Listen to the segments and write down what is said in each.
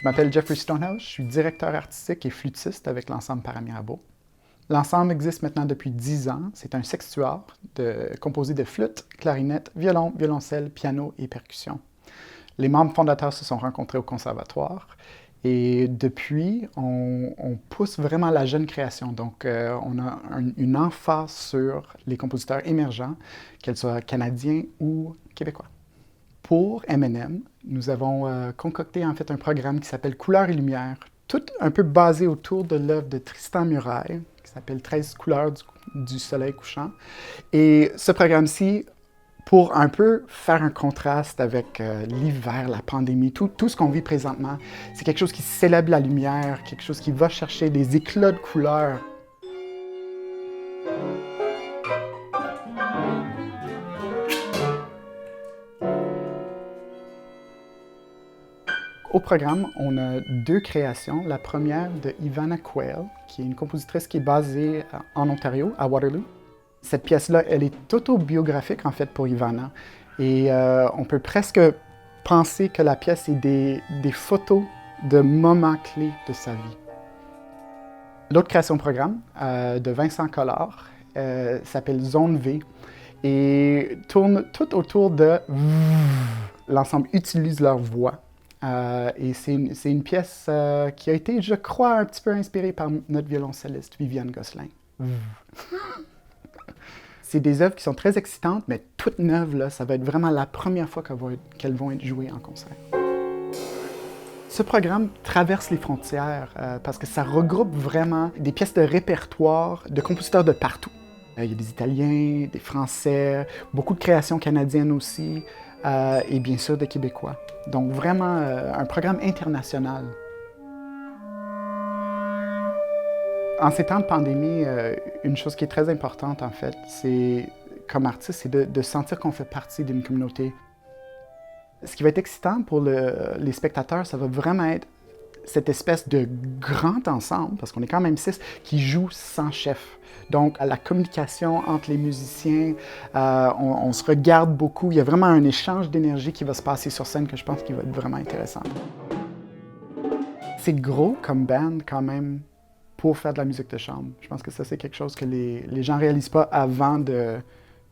Je m'appelle Jeffrey Stonehouse, je suis directeur artistique et flûtiste avec l'ensemble Paramirabeau. L'ensemble existe maintenant depuis 10 ans. C'est un sextuor composé de flûte, clarinette, violon, violoncelle, piano et percussion. Les membres fondateurs se sont rencontrés au conservatoire et depuis, on pousse vraiment la jeune création. Donc, on a une emphase sur les compositeurs émergents, qu'ils soient canadiens ou québécois. Pour M&M, nous avons concocté en fait un programme qui s'appelle Couleurs et Lumière, tout un peu basé autour de l'œuvre de Tristan Murail, qui s'appelle 13 couleurs du soleil couchant. Et ce programme-ci, pour un peu faire un contraste avec l'hiver, la pandémie, tout ce qu'on vit présentement, c'est quelque chose qui célèbre la lumière, quelque chose qui va chercher des éclats de couleurs. Au programme, on a 2 créations. La première de Ivana Quayle, qui est une compositrice qui est basée en Ontario, à Waterloo. Cette pièce-là, elle est autobiographique en fait pour Ivana. Et on peut presque penser que la pièce est des photos de moments clés de sa vie. L'autre création programme de Vincent Collard s'appelle Zone V et tourne tout autour de... L'ensemble utilise leur voix. Et c'est une pièce qui a été, je crois, un petit peu inspirée par notre violoncelliste Viviane Gosselin. C'est des œuvres qui sont très excitantes, mais toutes neuves, là, ça va être vraiment la première fois qu'elles vont être jouées en concert. Ce programme traverse les frontières parce que ça regroupe vraiment des pièces de répertoire de compositeurs de partout. Il y a des Italiens, des Français, beaucoup de créations canadiennes aussi, et bien sûr des Québécois. Donc vraiment un programme international. En ces temps de pandémie, une chose qui est très importante en fait, c'est comme artiste, c'est de sentir qu'on fait partie d'une communauté. Ce qui va être excitant pour les spectateurs, ça va vraiment être cette espèce de grand ensemble, parce qu'on est quand même 6, qui joue sans chef. Donc, la communication entre les musiciens, on se regarde beaucoup. Il y a vraiment un échange d'énergie qui va se passer sur scène que je pense qui va être vraiment intéressant. C'est gros comme band quand même pour faire de la musique de chambre. Je pense que ça, c'est quelque chose que les gens ne réalisent pas avant de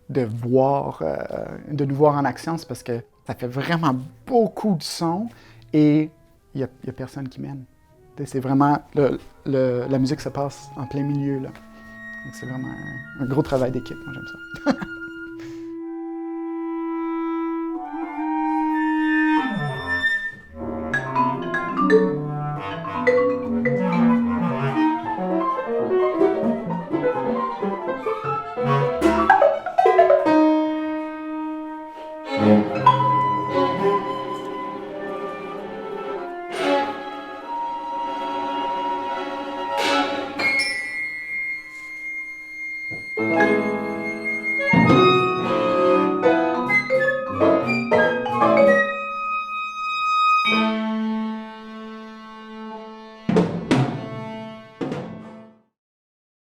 nous voir en action. C'est parce que ça fait vraiment beaucoup de son et il n'y a personne qui mène. C'est vraiment... la musique se passe en plein milieu, là. Donc c'est vraiment un gros travail d'équipe. Moi, j'aime ça.